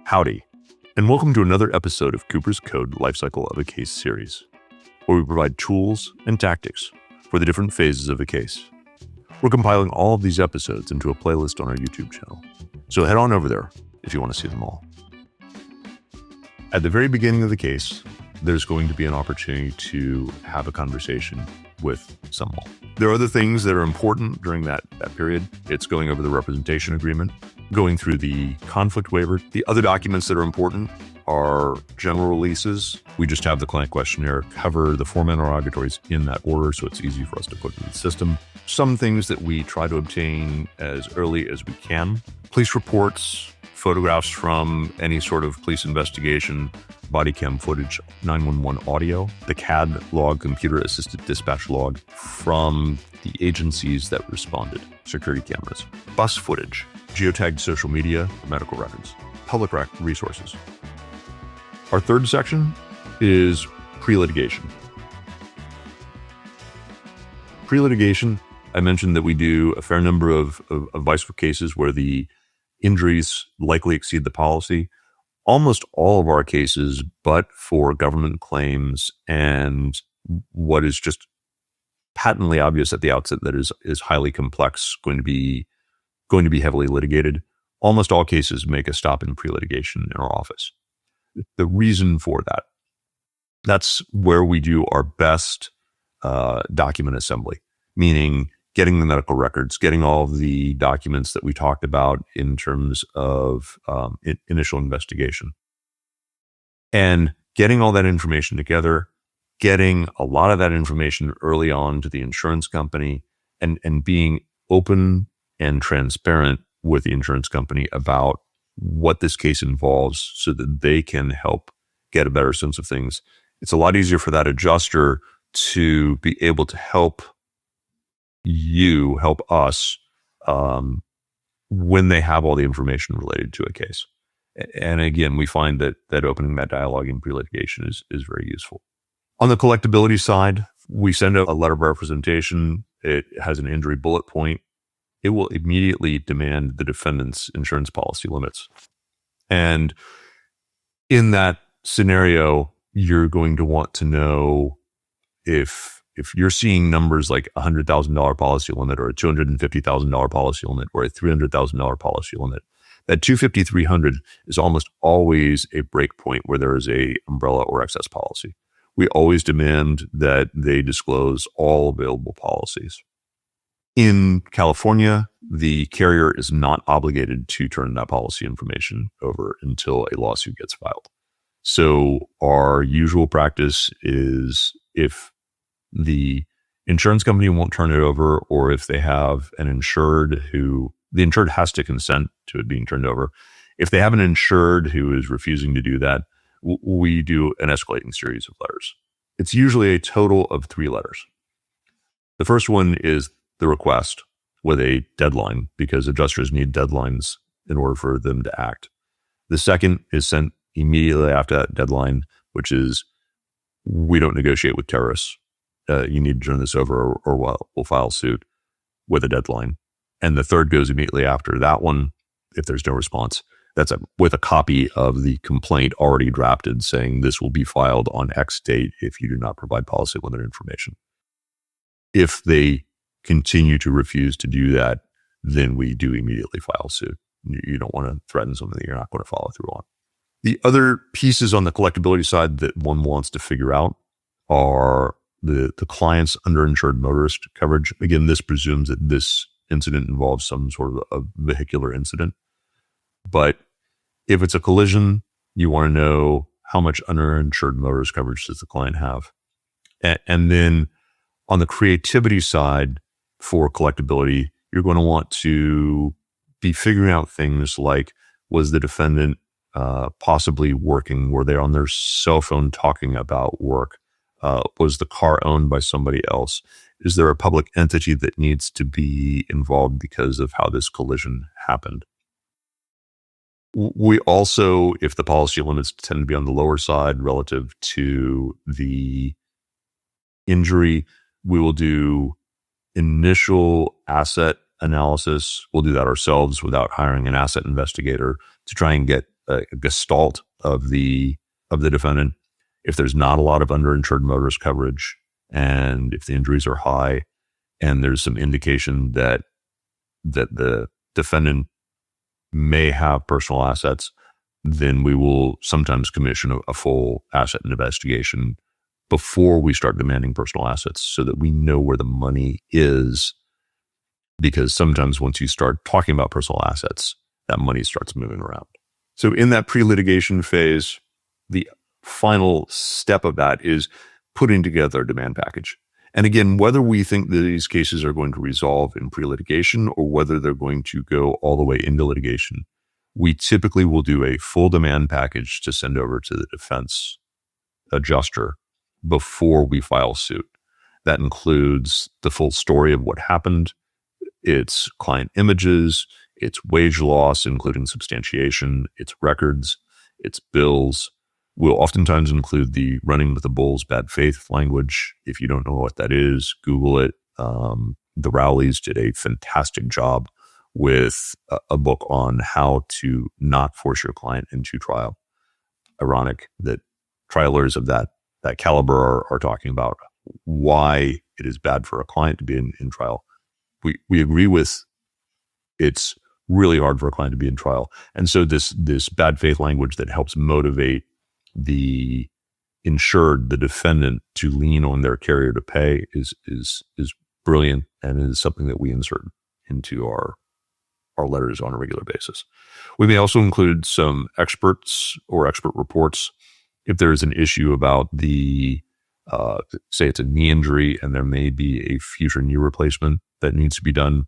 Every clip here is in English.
Howdy, and welcome to another episode of Cooper's Code Lifecycle of a Case series, where we provide tools and tactics for the different phases of a case. We're compiling all of these episodes into a playlist on our YouTube channel, so head on over there if you want to see them all. At the very beginning of the case, there's going to be an opportunity to have a conversation with someone. There are other things that are important during that period. It's going over the representation agreement, going through the conflict waiver. The other documents that are important are general releases. We just have the client questionnaire cover the format interrogatories in that order, so it's easy for us to put in the system. Some things that we try to obtain as early as we can. Police reports, photographs from any sort of police investigation, body cam footage, 911 audio, the CAD log, computer-assisted dispatch log from the agencies that responded, security cameras, bus footage, geotagged social media, medical records, public resources. Our third section is pre-litigation. Pre-litigation, I mentioned that we do a fair number of vice cases where the injuries likely exceed the policy. Almost all of our cases, but for government claims and what is just patently obvious at the outset that is highly complex, going to be heavily litigated, almost all cases make a stop in pre-litigation in our office. The reason for that's where we do our best document assembly, meaning getting the medical records, getting all of the documents that we talked about in terms of initial investigation, and getting all that information together, getting a lot of that information early on to the insurance company, and being open and transparent with the insurance company about what this case involves so that they can help get a better sense of things. It's a lot easier for that adjuster to be able to help us when they have all the information related to a case. And again, we find that opening that dialogue in pre-litigation is very useful. On the collectability side, we send out a letter of representation. It has an injury bullet point. It will immediately demand the defendant's insurance policy limits. And in that scenario, you're going to want to know if you're seeing numbers like a $100,000 policy limit or a $250,000 policy limit or a $300,000 policy limit, that $250,300 is almost always a break point where there is a umbrella or excess policy. We always demand that they disclose all available policies. In California, the carrier is not obligated to turn that policy information over until a lawsuit gets filed. So our usual practice is if the insurance company won't turn it over, or if they have an insured the insured has to consent to it being turned over. If they have an insured who is refusing to do that, we do an escalating series of letters. It's usually a total of 3 letters. The first one is the request with a deadline, because adjusters need deadlines in order for them to act. The second is sent immediately after that deadline, which is, we don't negotiate with terrorists. You need to turn this over or we'll file suit, with a deadline. And the third goes immediately after that one. If there's no response, that's with a copy of the complaint already drafted saying this will be filed on X date if you do not provide policy limit information. If they continue to refuse to do that, then we do immediately file suit. You don't want to threaten something that you're not going to follow through on. The other pieces on the collectability side that one wants to figure out are the client's underinsured motorist coverage. Again, this presumes that this incident involves some sort of a vehicular incident. But if it's a collision, you want to know how much underinsured motorist coverage does the client have. And then on the creativity side for collectability, you're going to want to be figuring out things like, was the defendant possibly working? Were they on their cell phone talking about work? Was the car owned by somebody else? Is there a public entity that needs to be involved because of how this collision happened? We also, if the policy limits tend to be on the lower side relative to the injury, we will do initial asset analysis. We'll do that ourselves without hiring an asset investigator to try and get a gestalt of the defendant. If there's not a lot of underinsured motorist coverage, and if the injuries are high, and there's some indication that the defendant may have personal assets, then we will sometimes commission a full asset investigation before we start demanding personal assets, so that we know where the money is. Because sometimes once you start talking about personal assets, that money starts moving around. So in that pre-litigation phase, the final step of that is putting together a demand package. And again, whether we think that these cases are going to resolve in pre-litigation or whether they're going to go all the way into litigation, we typically will do a full demand package to send over to the defense adjuster before we file suit. That includes the full story of what happened, its client images, its wage loss, including substantiation, its records, its bills. We'll oftentimes include the running with the bulls bad faith language. If you don't know what that is, Google it. The Rowleys did a fantastic job with a book on how to not force your client into trial. Ironic that trial lawyers of that caliber are talking about why it is bad for a client to be in trial. We agree with it's really hard for a client to be in trial. And so this bad faith language that helps motivate the insured, the defendant, to lean on their carrier to pay is brilliant, and is something that we insert into our letters on a regular basis. We may also include some experts or expert reports if there is an issue about say it's a knee injury and there may be a future knee replacement that needs to be done.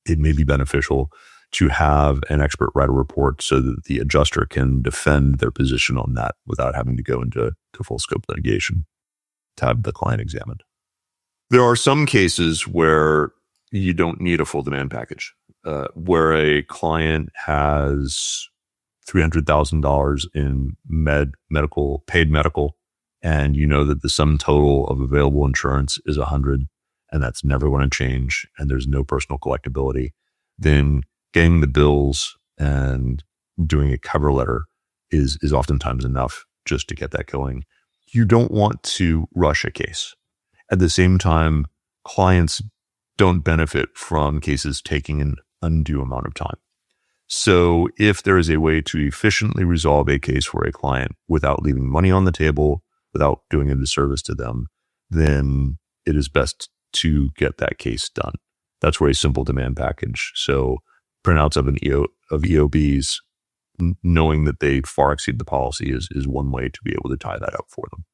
It may be beneficial to have an expert write a report so that the adjuster can defend their position on that without having to go into full scope litigation to have the client examined. There are some cases where you don't need a full demand package, where a client has $300,000 in paid medical, and you know that the sum total of available insurance is 100, and that's never going to change, and there's no personal collectability. Then getting the bills and doing a cover letter is oftentimes enough just to get that going. You don't want to rush a case. At the same time, clients don't benefit from cases taking an undue amount of time. So if there is a way to efficiently resolve a case for a client without leaving money on the table, without doing a disservice to them, then it is best to get that case done. That's where a simple demand package, so printouts of EOBs, knowing that they far exceed the policy is one way to be able to tie that up for them.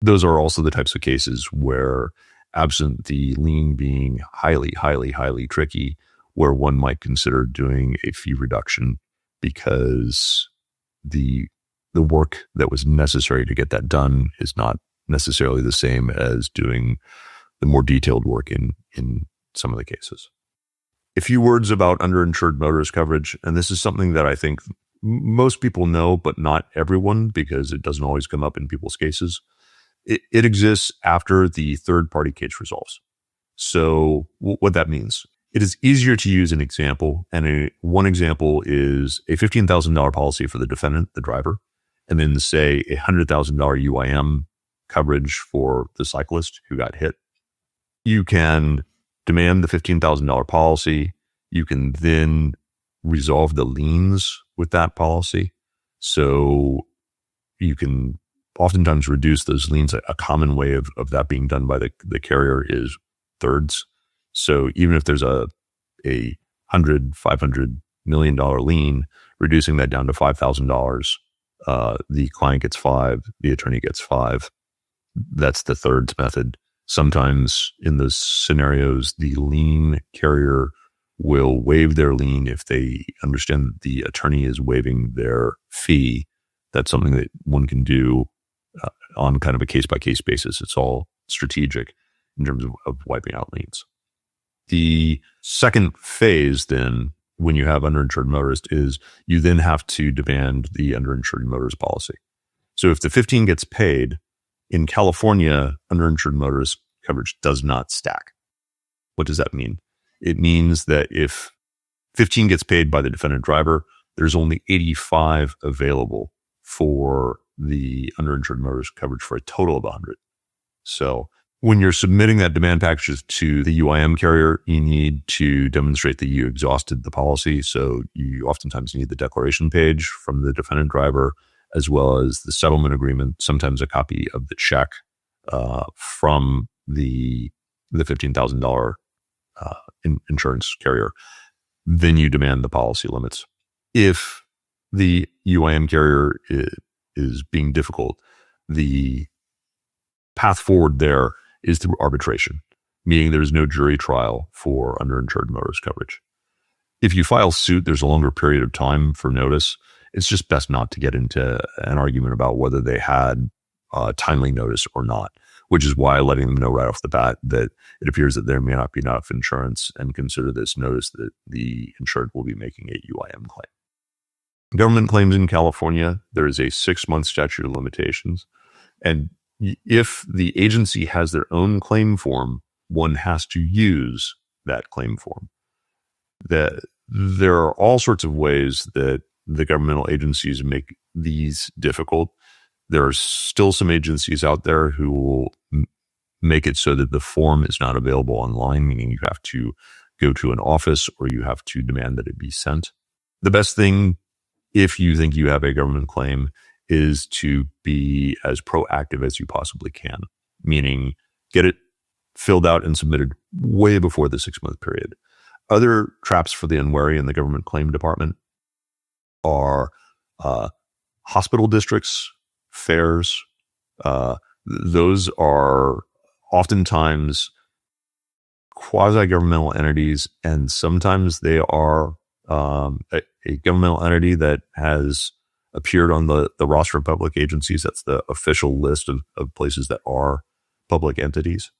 Those are also the types of cases where, absent the lien being highly, highly, highly tricky, where one might consider doing a fee reduction because the work that was necessary to get that done is not necessarily the same as doing the more detailed work in some of the cases. A few words about underinsured motorist coverage, and this is something that I think most people know, but not everyone, because it doesn't always come up in people's cases. It exists after the third-party case resolves. So what that means, it is easier to use an example, and one example is a $15,000 policy for the defendant, the driver, and then say a $100,000 UIM coverage for the cyclist who got hit. You can demand the $15,000 policy. You can then resolve the liens with that policy. So you can oftentimes reduce those liens. A common way of that being done by the carrier is thirds. So even if there's a $100, $500 million lien, reducing that down to $5,000, the client gets $5, the attorney gets $5. That's the thirds method. Sometimes in those scenarios, the lien carrier will waive their lien if they understand that the attorney is waiving their fee. That's something that one can do on kind of a case-by-case basis. It's all strategic in terms of wiping out liens. The second phase then, when you have underinsured motorist, is you then have to demand the underinsured motorist policy. So if the 15 gets paid, in California, underinsured motorist coverage does not stack. What does that mean? It means that if 15 gets paid by the defendant driver, there's only 85 available for the underinsured motorist coverage for a total of 100. So when you're submitting that demand package to the UIM carrier, you need to demonstrate that you exhausted the policy. So you oftentimes need the declaration page from the defendant driver, as well as the settlement agreement, sometimes a copy of the check from the $15,000 insurance carrier. Then you demand the policy limits. If the UIM carrier is being difficult, the path forward there is through arbitration, meaning there's no jury trial for underinsured motorist coverage. If you file suit, there's a longer period of time for notice. It's just best not to get into an argument about whether they had timely notice or not, which is why letting them know right off the bat that it appears that there may not be enough insurance, and consider this notice that the insured will be making a UIM claim. Government claims in California, there is a 6-month statute of limitations. And if the agency has their own claim form, one has to use that claim form. There are all sorts of ways that the governmental agencies make these difficult. There are still some agencies out there who will make it so that the form is not available online, meaning you have to go to an office or you have to demand that it be sent. The best thing, if you think you have a government claim, is to be as proactive as you possibly can, meaning get it filled out and submitted way before the 6-month period. Other traps for the unwary in the government claim department are hospital districts, fairs. Those are oftentimes quasi-governmental entities, and sometimes they are a governmental entity that has appeared on the roster of public agencies. That's the official list of places that are public entities.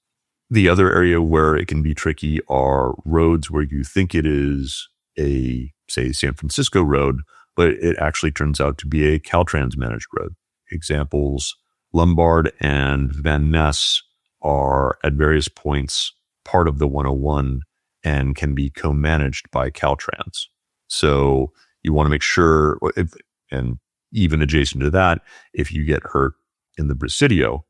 The other area where it can be tricky are roads where you think it is a, say, San Francisco road, but it actually turns out to be a Caltrans managed road. Examples, Lombard and Van Ness are at various points part of the 101 and can be co-managed by Caltrans. So you want to make sure, and even adjacent to that, if you get hurt in the Presidio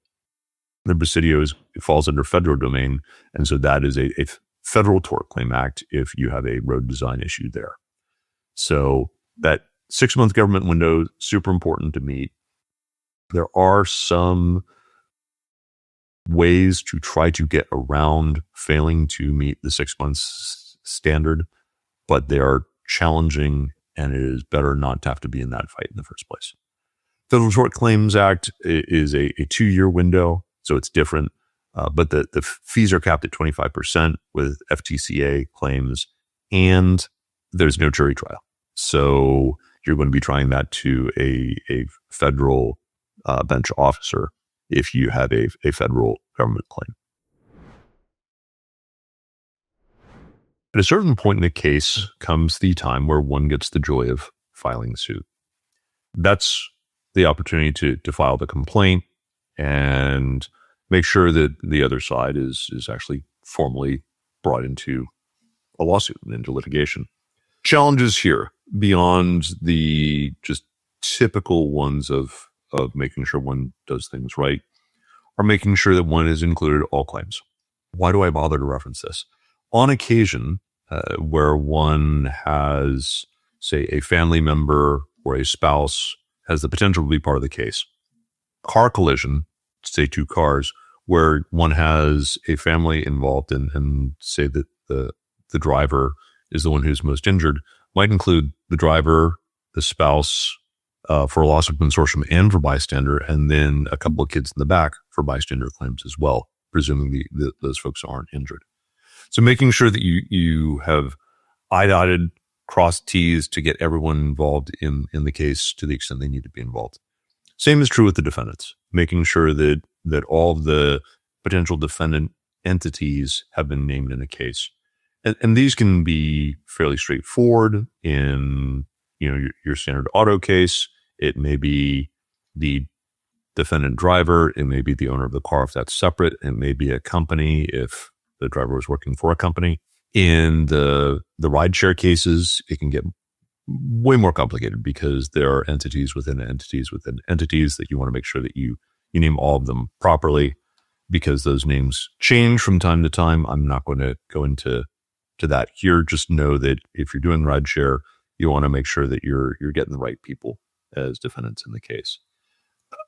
falls under federal domain. And so that is a federal tort claim act if you have a road design issue there. So that 6-month government window, super important to meet. There are some ways to try to get around failing to meet the 6 months standard, but they are challenging, and it is better not to have to be in that fight in the first place. Federal Tort Claims Act is a 2-year window, so it's different, but the fees are capped at 25% with FTCA claims, and there's no jury trial. So you're going to be trying that to a federal bench officer if you have a federal government claim. At a certain point in the case comes the time where one gets the joy of filing suit. That's the opportunity to file the complaint and make sure that the other side is actually formally brought into a lawsuit and into litigation. Challenges here, beyond the just typical ones of making sure one does things right, are making sure that one has included all claims. Why do I bother to reference this? On occasion, where one has, say, a family member or a spouse has the potential to be part of the case. Car collision, say 2 cars, where one has a family involved and say that the driver is the one who's most injured, might include the driver, the spouse, for loss of consortium and for bystander, and then a couple of kids in the back for bystander claims as well, presuming those folks aren't injured. So making sure that you have I-dotted, crossed T's to get everyone involved in the case to the extent they need to be involved. Same is true with the defendants, making sure that all of the potential defendant entities have been named in a case. And these can be fairly straightforward in your standard auto case. It may be the defendant driver. It may be the owner of the car if that's separate. It may be a company if the driver was working for a company. In the rideshare cases, it can get way more complicated because there are entities within entities within entities that you want to make sure that you name all of them properly, because those names change from time to time. I'm not going to go into that here. Just know that if you're doing rideshare, you want to make sure that you're getting the right people as defendants in the case.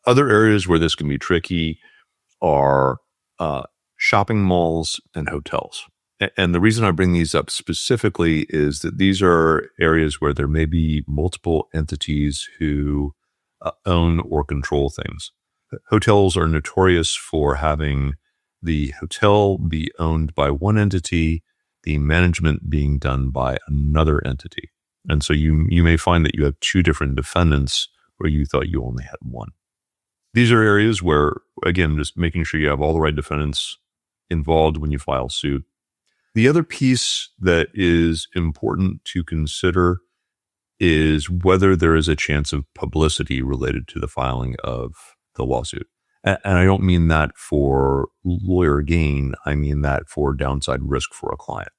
Other areas where this can be tricky are shopping malls and hotels. And the reason I bring these up specifically is that these are areas where there may be multiple entities who own or control things. Hotels are notorious for having the hotel be owned by one entity, the management being done by another entity. And so you may find that you have two different defendants where you thought you only had one. These are areas where, again, just making sure you have all the right defendants involved when you file suit. The other piece that is important to consider is whether there is a chance of publicity related to the filing of the lawsuit. And I don't mean that for lawyer gain. I mean that for downside risk for a client.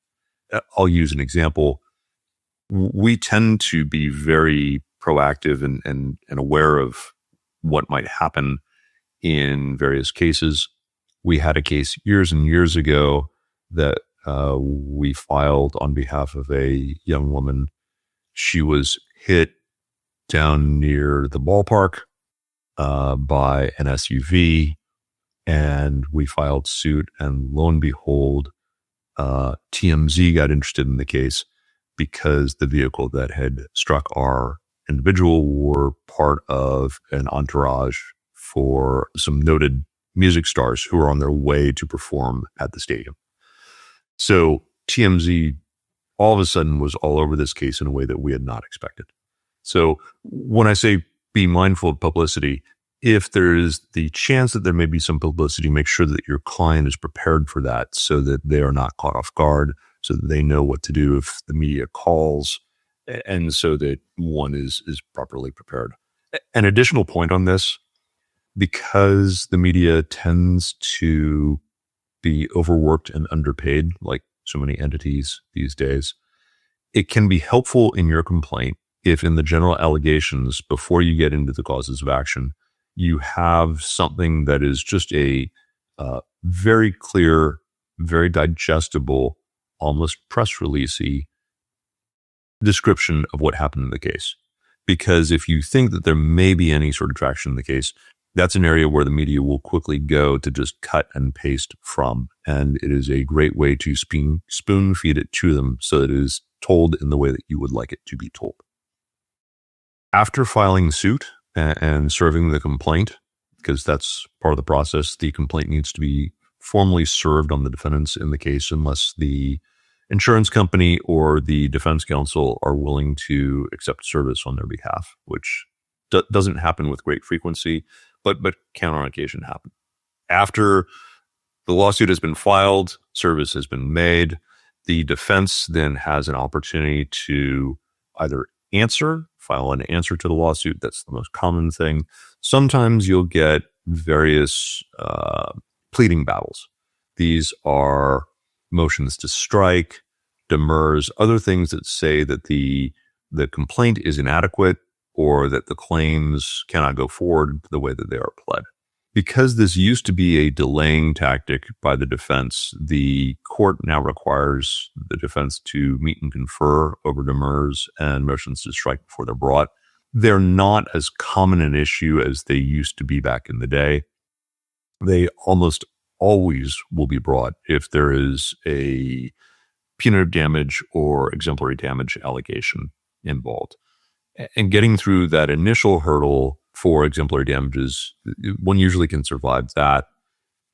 I'll use an example. We tend to be very proactive and aware of what might happen in various cases. We had a case years and years ago that we filed on behalf of a young woman. She was hit down near the ballpark by an SUV, and we filed suit. And lo and behold, TMZ got interested in the case because the vehicle that had struck our individual were part of an entourage for some noted music stars who were on their way to perform at the stadium. So TMZ all of a sudden was all over this case in a way that we had not expected. So when I say be mindful of publicity, if there is the chance that there may be some publicity, make sure that your client is prepared for that so that they are not caught off guard, so that they know what to do if the media calls, and so that one is properly prepared. An additional point on this, because the media tends to be overworked and underpaid, like so many entities these days, it can be helpful in your complaint if in the general allegations, before you get into the causes of action, you have something that is just a very clear, very digestible, almost press release-y description of what happened in the case. Because if you think that there may be any sort of traction in the case, that's an area where the media will quickly go to just cut and paste from. And it is a great way to spoon feed it to them so that it is told in the way that you would like it to be told. After filing suit and serving the complaint, because that's part of the process, the complaint needs to be formally served on the defendants in the case unless the insurance company or the defense counsel are willing to accept service on their behalf, which doesn't happen with great frequency, but can on occasion happen. After the lawsuit has been filed, service has been made, the defense then has an opportunity to either file an answer to the lawsuit. That's the most common thing. Sometimes you'll get various pleading battles. These are motions to strike, demurs, other things that say that the complaint is inadequate or that the claims cannot go forward the way that they are pled. Because this used to be a delaying tactic by the defense, the court now requires the defense to meet and confer over demurs and motions to strike before they're brought. They're not as common an issue as they used to be back in the day. They almost always will be brought if there is a punitive damage or exemplary damage allegation involved. And getting through that initial hurdle for exemplary damages, one usually can survive that.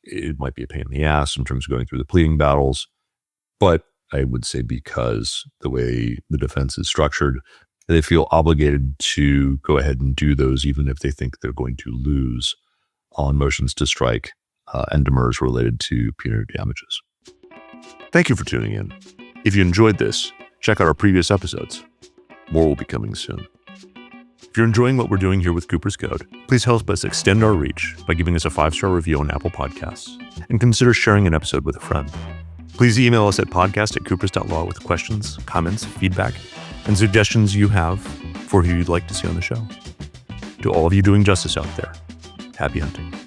It might be a pain in the ass in terms of going through the pleading battles, but I would say because the way the defense is structured, they feel obligated to go ahead and do those even if they think they're going to lose on motions to strike and demurs related to punitive damages. Thank you for tuning in. If you enjoyed this, check out our previous episodes. More will be coming soon. If you're enjoying what we're doing here with Cooper's Code, please help us extend our reach by giving us a 5-star review on Apple Podcasts and consider sharing an episode with a friend. Please email us at podcast@coopers.law with questions, comments, feedback, and suggestions you have for who you'd like to see on the show. To all of you doing justice out there, happy hunting.